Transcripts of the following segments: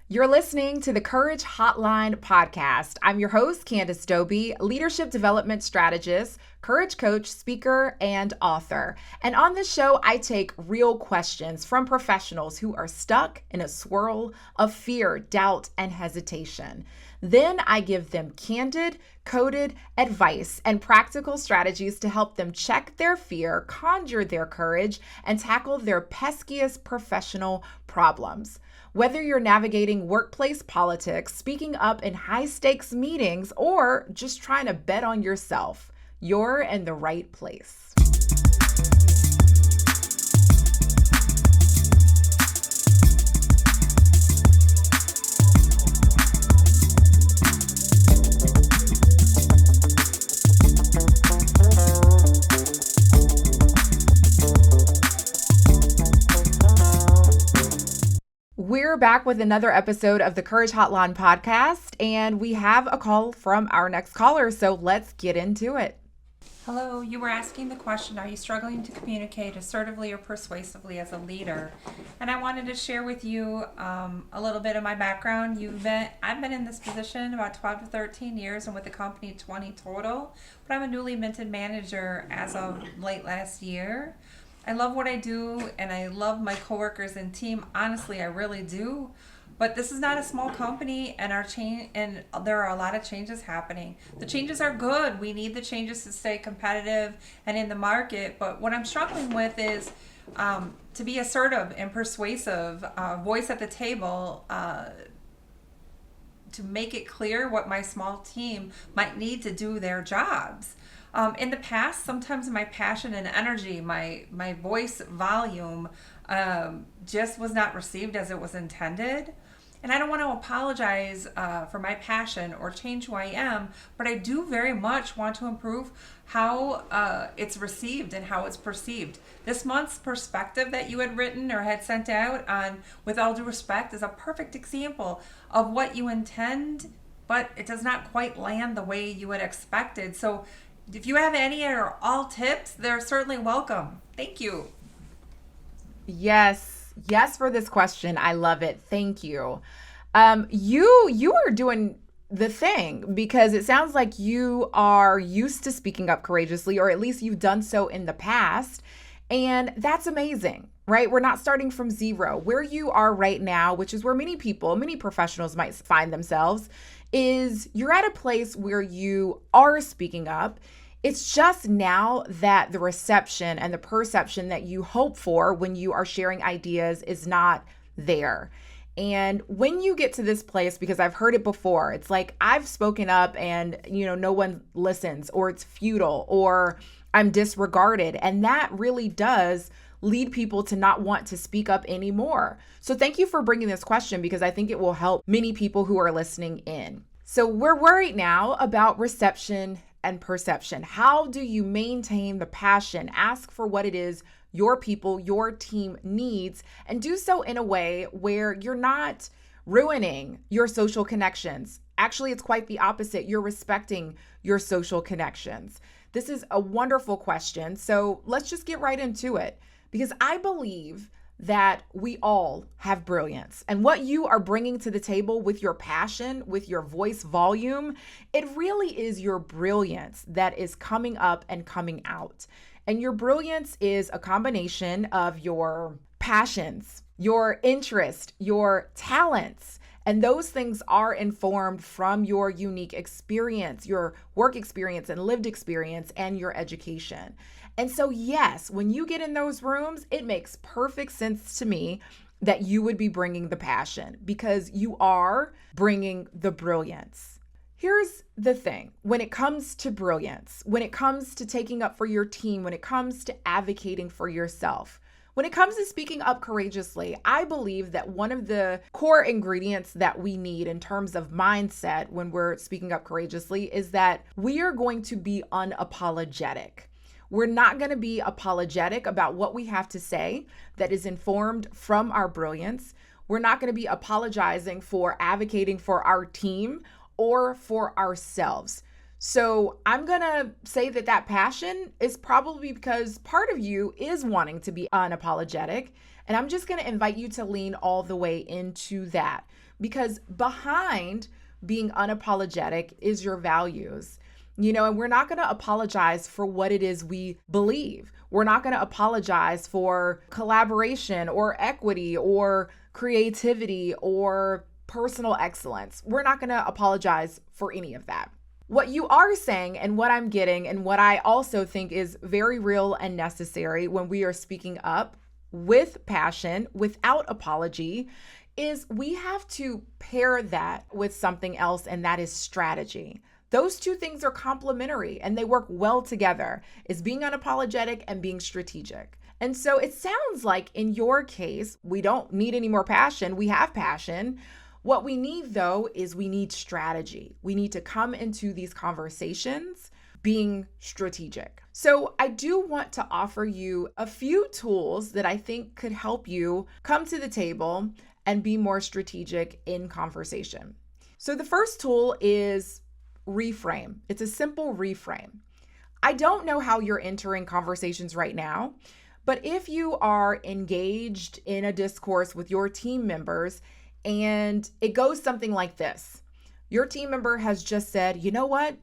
You're listening to the Courage Hotline podcast. I'm your host, Candace Doby, leadership development strategist, courage coach, speaker, and author. And on this show, I take real questions from professionals who are stuck in a swirl of fear, doubt, and hesitation. Then I give them candid, coded advice and practical strategies to help them check their fear, conjure their courage, and tackle their peskiest professional problems. Whether you're navigating workplace politics, speaking up in high-stakes meetings, or just trying to bet on yourself, you're in the right place. We're back with another episode of the Courage Hotline podcast, and we have a call from our next caller, so let's get into it. Hello, you were asking the question, are you struggling to communicate assertively or persuasively as a leader? And I wanted to share with you a little bit of my background. I've been in this position about 12 to 13 years and with the company 20 total, but I'm a newly minted manager as of late last year. I love what I do, and I love my coworkers and team. Honestly, I really do. But this is not a small company, and there are a lot of changes happening. The changes are good. We need the changes to stay competitive and in the market. But what I'm struggling with is to be assertive and persuasive, voice at the table, to make it clear what my small team might need to do their jobs. In the past, sometimes my passion and energy, my voice volume, just was not received as it was intended. And I don't want to apologize for my passion or change who I am, but I do very much want to improve how it's received and how it's perceived. This month's perspective that you had written or had sent out on With All Due Respect is a perfect example of what you intend, but it does not quite land the way you had expected. So if you have any or all tips, they're certainly welcome. Thank you. Yes for this question. I love it. Thank you. You are doing the thing, because it sounds like you are used to speaking up courageously, or at least you've done so in the past. And that's amazing, right? We're not starting from zero. Where you are right now, which is where many professionals might find themselves, is you're at a place where you are speaking up. It's just now that the reception and the perception that you hope for when you are sharing ideas is not there. And when you get to this place, because I've heard it before, it's like I've spoken up and, no one listens, or it's futile, or I'm disregarded. And that really does lead people to not want to speak up anymore. So thank you for bringing this question, because I think it will help many people who are listening in. So we're worried now about reception and perception. How do you maintain the passion? Ask for what it is your people, your team needs, and do so in a way where you're not ruining your social connections. Actually, it's quite the opposite. You're respecting your social connections. This is a wonderful question. So let's just get right into it, because I believe that we all have brilliance, and what you are bringing to the table with your passion, with your voice volume, it really is your brilliance that is coming up and coming out. And your brilliance is a combination of your passions, your interest, your talents, and those things are informed from your unique experience, your work experience and lived experience, and your education. And so, yes, when you get in those rooms, it makes perfect sense to me that you would be bringing the passion, because you are bringing the brilliance. Here's the thing. When it comes to brilliance, when it comes to taking up for your team, when it comes to advocating for yourself, when it comes to speaking up courageously, I believe that one of the core ingredients that we need in terms of mindset when we're speaking up courageously is that we are going to be unapologetic. We're not going to be apologetic about what we have to say that is informed from our brilliance. We're not going to be apologizing for advocating for our team or for ourselves. So I'm going to say that that passion is probably because part of you is wanting to be unapologetic. And I'm just going to invite you to lean all the way into that, because behind being unapologetic is your values. And we're not going to apologize for what it is we believe. We're not going to apologize for collaboration or equity or creativity or personal excellence. We're not going to apologize for any of that. What you are saying, and what I'm getting, and what I also think is very real and necessary when we are speaking up with passion, without apology, is we have to pair that with something else, and that is strategy. Those two things are complementary and they work well together, is being unapologetic and being strategic. And so it sounds like in your case, we don't need any more passion. We have passion. What we need, though, is we need strategy. We need to come into these conversations being strategic. So I do want to offer you a few tools that I think could help you come to the table and be more strategic in conversation. So the first tool is reframe. It's a simple reframe. I don't know how you're entering conversations right now, but if you are engaged in a discourse with your team members, and it goes something like this. Your team member has just said, you know what?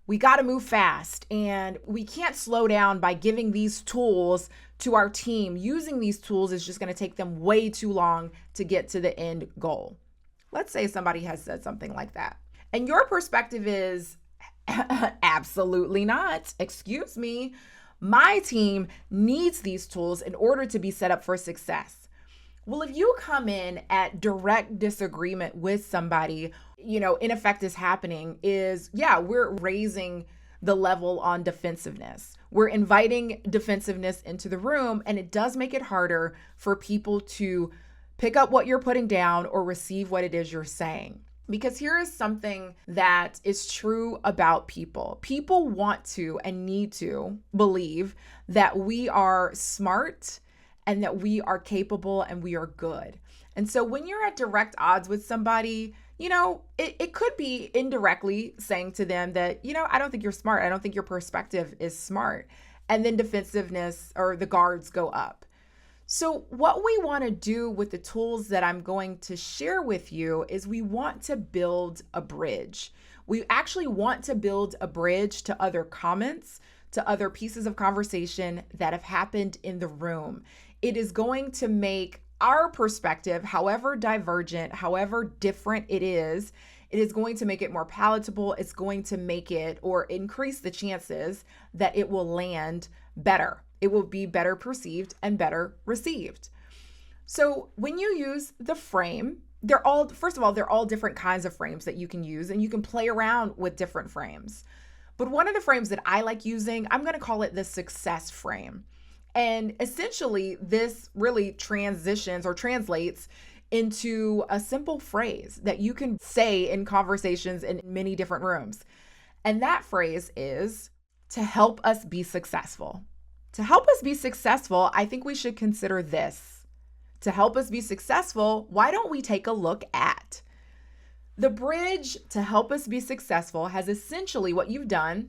We got to move fast and we can't slow down by giving these tools to our team. Using these tools is just going to take them way too long to get to the end goal. Let's say somebody has said something like that. And your perspective is, absolutely not. Excuse me. My team needs these tools in order to be set up for success. Well, if you come in at direct disagreement with somebody, in effect is happening is, we're raising the level on defensiveness. We're inviting defensiveness into the room, and it does make it harder for people to pick up what you're putting down or receive what it is you're saying. Because here is something that is true about people. People want to and need to believe that we are smart and that we are capable and we are good. And so when you're at direct odds with somebody, it could be indirectly saying to them that, I don't think you're smart. I don't think your perspective is smart. And then defensiveness or the guards go up. So what we want to do with the tools that I'm going to share with you is we want to build a bridge. We actually want to build a bridge to other comments, to other pieces of conversation that have happened in the room. It is going to make our perspective, however divergent, however different it is going to make it more palatable. It's going to make it or increase the chances that it will land better. It will be better perceived and better received. So when you use the frame, they're all different kinds of frames that you can use, and you can play around with different frames. But one of the frames that I like using, I'm going to call it the success frame. And essentially, this really transitions or translates into a simple phrase that you can say in conversations in many different rooms. And that phrase is to help us be successful. To help us be successful, I think we should consider this. To help us be successful, why don't we take a look at the bridge? To help us be successful has essentially what you've done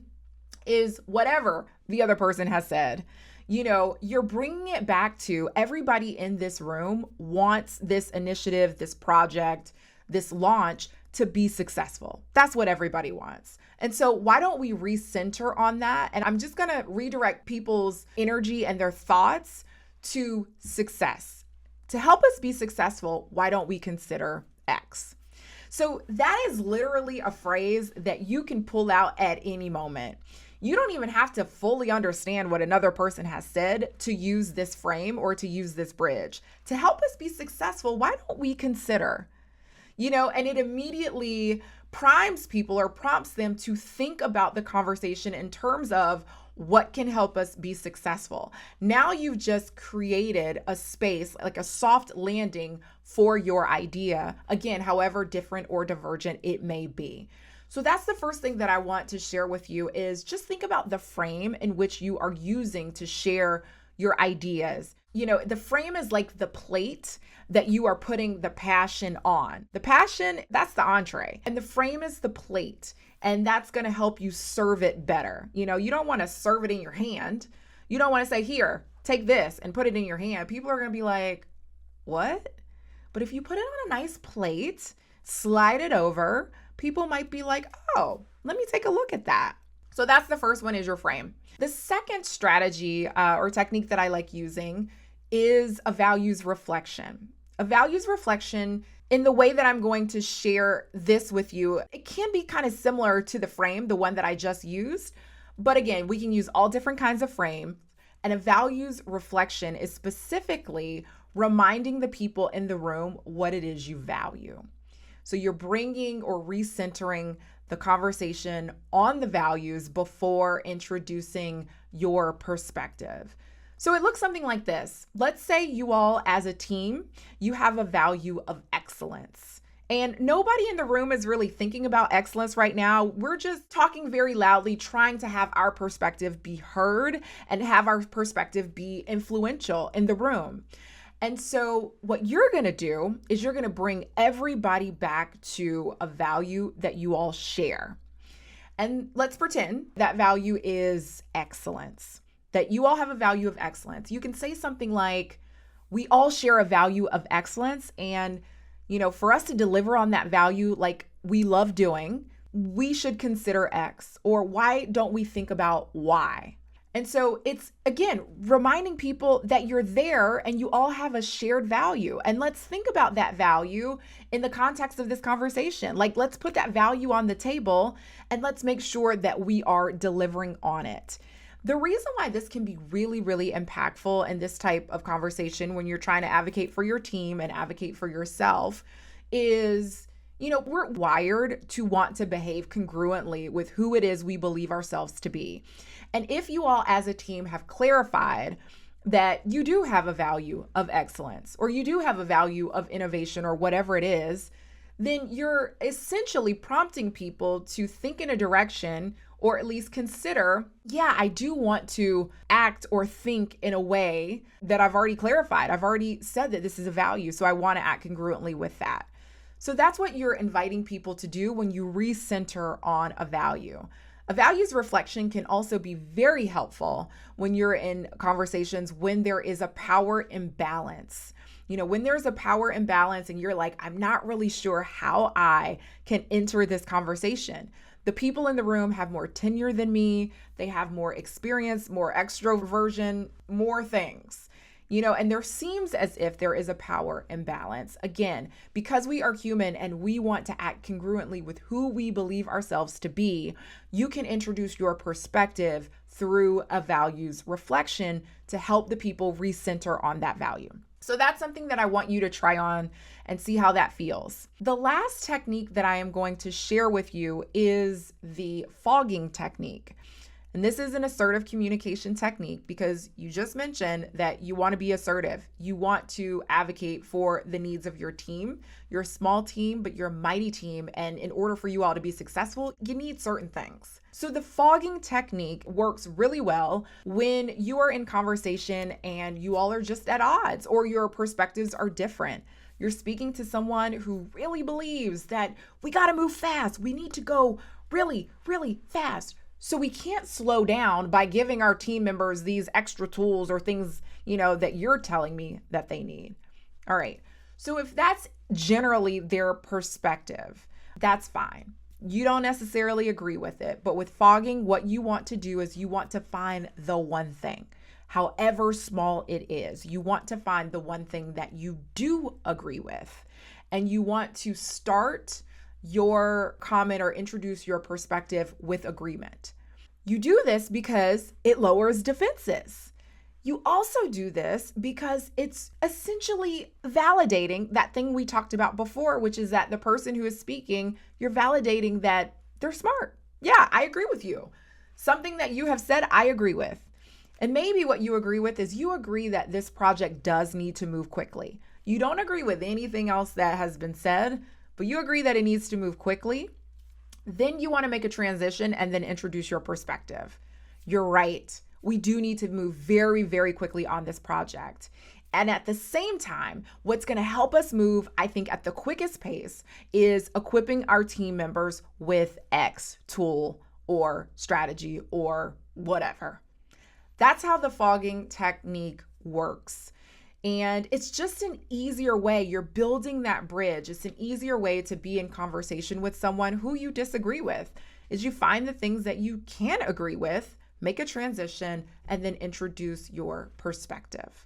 is whatever the other person has said. You're bringing it back to everybody in this room wants this initiative, this project, this launch to be successful. That's what everybody wants. And so why don't we recenter on that? And I'm just going to redirect people's energy and their thoughts to success. To help us be successful, why don't we consider X? So that is literally a phrase that you can pull out at any moment. You don't even have to fully understand what another person has said to use this frame or to use this bridge. To help us be successful, why don't we consider? And it immediately primes people or prompts them to think about the conversation in terms of what can help us be successful. Now you've just created a space, like a soft landing for your idea. Again, however different or divergent it may be. So that's the first thing that I want to share with you is just think about the frame in which you are using to share your ideas. The frame is like the plate that you are putting the passion on. The passion, that's the entree, and the frame is the plate, and that's going to help you serve it better. You don't want to serve it in your hand. You don't want to say, here, take this and put it in your hand. People are going to be like, what? But if you put it on a nice plate, slide it over, people might be like, oh, let me take a look at that. So that's the first one, is your frame. The second strategy or technique that I like using is a values reflection. A values reflection, in the way that I'm going to share this with you, it can be kind of similar to the frame, the one that I just used. But again, we can use all different kinds of frame. And a values reflection is specifically reminding the people in the room what it is you value. So you're bringing or recentering the conversation on the values before introducing your perspective. So it looks something like this. Let's say you all as a team, you have a value of excellence. And nobody in the room is really thinking about excellence right now. We're just talking very loudly, trying to have our perspective be heard and have our perspective be influential in the room. And so what you're going to do is you're going to bring everybody back to a value that you all share. And let's pretend that value is excellence, that you all have a value of excellence. You can say something like, we all share a value of excellence. And, for us to deliver on that value, like we love doing, we should consider X, or why don't we think about Y? And so it's, again, reminding people that you're there and you all have a shared value. And let's think about that value in the context of this conversation. Like, let's put that value on the table and let's make sure that we are delivering on it. The reason why this can be really, really impactful in this type of conversation when you're trying to advocate for your team and advocate for yourself is, we're wired to want to behave congruently with who it is we believe ourselves to be. And if you all as a team have clarified that you do have a value of excellence, or you do have a value of innovation, or whatever it is, then you're essentially prompting people to think in a direction, or at least consider, I do want to act or think in a way that I've already clarified. I've already said that this is a value, so I want to act congruently with that. So that's what you're inviting people to do when you recenter on a value. A values reflection can also be very helpful when you're in conversations when there is a power imbalance. When there's a power imbalance and you're like, I'm not really sure how I can enter this conversation. The people in the room have more tenure than me. They have more experience, more extroversion, more things. And there seems as if there is a power imbalance. Again, because we are human and we want to act congruently with who we believe ourselves to be, you can introduce your perspective through a values reflection to help the people recenter on that value. So that's something that I want you to try on and see how that feels. The last technique that I am going to share with you is the fogging technique. And this is an assertive communication technique because you just mentioned that you want to be assertive. You want to advocate for the needs of your team, your small team, but your mighty team. And in order for you all to be successful, you need certain things. So the fogging technique works really well when you are in conversation and you all are just at odds or your perspectives are different. You're speaking to someone who really believes that we got to move fast. We need to go really, really fast. So we can't slow down by giving our team members these extra tools or things, that you're telling me that they need. All right. So if that's generally their perspective, that's fine. You don't necessarily agree with it, but with fogging, what you want to do is you want to find the one thing, however small it is. You want to find the one thing that you do agree with, and you want to start your comment or introduce your perspective with agreement. You do this because it lowers defenses. You also do this because it's essentially validating that thing we talked about before, which is that the person who is speaking, you're validating that they're smart. Yeah, I agree with you. Something that you have said, I agree with. And maybe what you agree with is you agree that this project does need to move quickly. You don't agree with anything else that has been said, but you agree that it needs to move quickly. Then you want to make a transition and then introduce your perspective. You're right. we do need to move very, very quickly on this project. And at the same time, what's going to help us move, I think, at the quickest pace is equipping our team members with X tool or strategy or whatever. That's how the fogging technique works. And it's just an easier way. You're building that bridge. It's an easier way to be in conversation with someone who you disagree with, is you find the things that you can agree with, make a transition, and then introduce your perspective.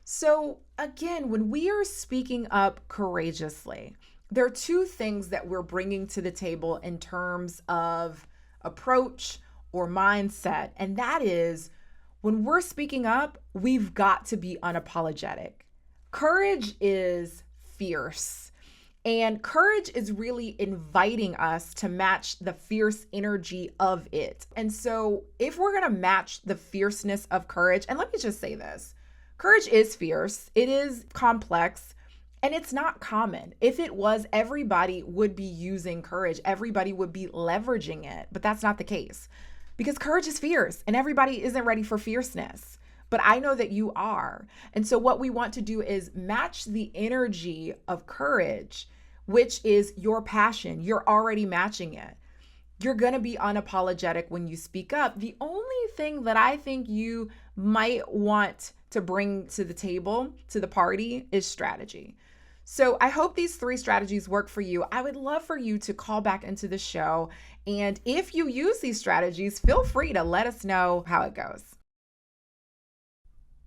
So again, when we are speaking up courageously, there are two things that we're bringing to the table in terms of approach or mindset. And that is, when we're speaking up, we've got to be unapologetic. Courage is fierce. And courage is really inviting us to match the fierce energy of it. And so if we're going to match the fierceness of courage, and let me just say this, courage is fierce, it is complex, and it's not common. If it was, everybody would be using courage. Everybody would be leveraging it, but that's not the case. Because courage is fierce and everybody isn't ready for fierceness. But I know that you are. And so what we want to do is match the energy of courage, which is your passion. You're already matching it. You're going to be unapologetic when you speak up. The only thing that I think you might want to bring to the table, to the party, is strategy. So I hope these 3 strategies work for you. I would love for you to call back into the show. And if you use these strategies, feel free to let us know how it goes.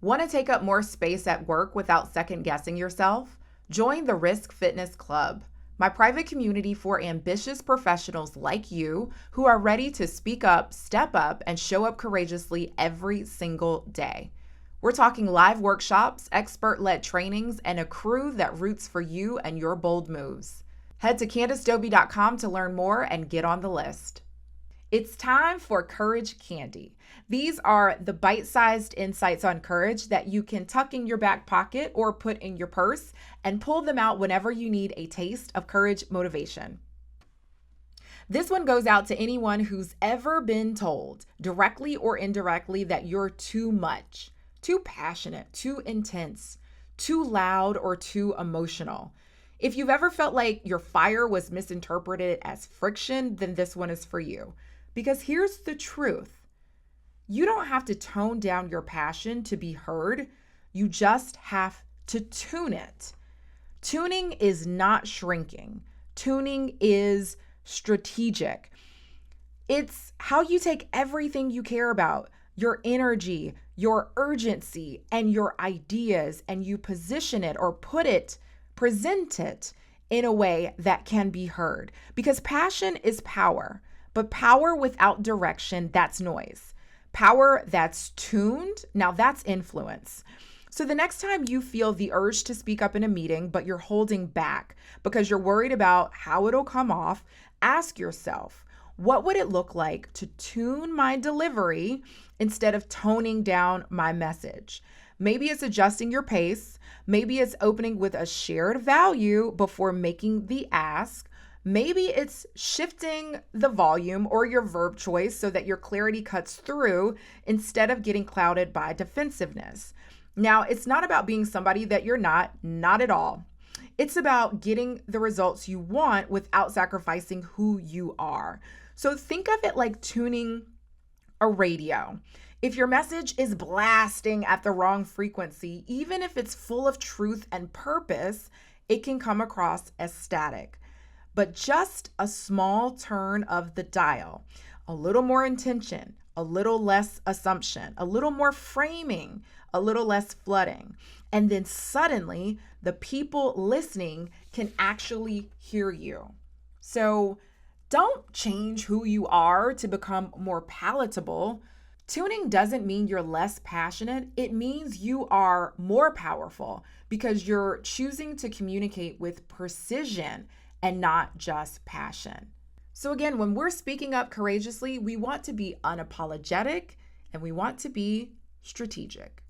Want to take up more space at work without second guessing yourself? Join the Risk Fitness Club, my private community for ambitious professionals like you who are ready to speak up, step up, and show up courageously every single day. We're talking live workshops, expert-led trainings, and a crew that roots for you and your bold moves. Head to CandaceDoby.com to learn more and get on the list. It's time for Courage Candy. These are the bite-sized insights on courage that you can tuck in your back pocket or put in your purse and pull them out whenever you need a taste of courage motivation. This one goes out to anyone who's ever been told, directly or indirectly, that you're too much, too passionate, too intense, too loud, or too emotional. If you've ever felt like your fire was misinterpreted as friction, then this one is for you. Because here's the truth. You don't have to tone down your passion to be heard. You just have to tune it. Tuning is not shrinking. Tuning is strategic. It's how you take everything you care about, your energy, your urgency, and your ideas, and you position it or present it in a way that can be heard. Because passion is power, but power without direction, that's noise. Power that's tuned, now that's influence. So the next time you feel the urge to speak up in a meeting, but you're holding back because you're worried about how it'll come off, ask yourself, what would it look like to tune my delivery instead of toning down my message? Maybe it's adjusting your pace. Maybe it's opening with a shared value before making the ask. Maybe it's shifting the volume or your verb choice so that your clarity cuts through instead of getting clouded by defensiveness. Now, it's not about being somebody that you're not at all. It's about getting the results you want without sacrificing who you are. So think of it like tuning a radio. If your message is blasting at the wrong frequency, even if it's full of truth and purpose, it can come across as static. But just a small turn of the dial, a little more intention, a little less assumption, a little more framing, a little less flooding, and then suddenly the people listening can actually hear you. So don't change who you are to become more palatable. Tuning doesn't mean you're less passionate. It means you are more powerful because you're choosing to communicate with precision and not just passion. So again, when we're speaking up courageously, we want to be unapologetic and we want to be strategic.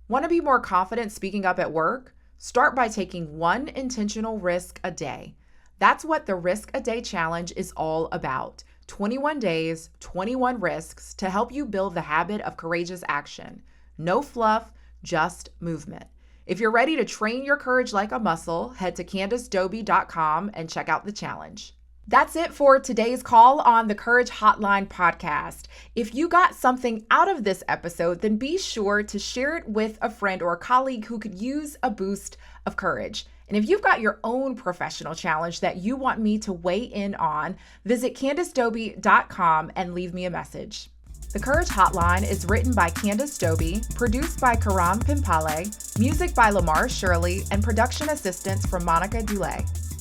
Want to be more confident speaking up at work? Start by taking one intentional risk a day. That's what the Risk a Day Challenge is all about. 21 days, 21 risks to help you build the habit of courageous action. No fluff, just movement. If you're ready to train your courage like a muscle, head to CandaceDoby.com and check out the challenge. That's it for today's call on the Courage Hotline podcast. If you got something out of this episode, then be sure to share it with a friend or a colleague who could use a boost of courage. And if you've got your own professional challenge that you want me to weigh in on, visit CandaceDoby.com and leave me a message. The Courage Hotline is written by Candace Doby, produced by Karam Pimpale, music by Lamar Shirley, and production assistance from Monica Dulay.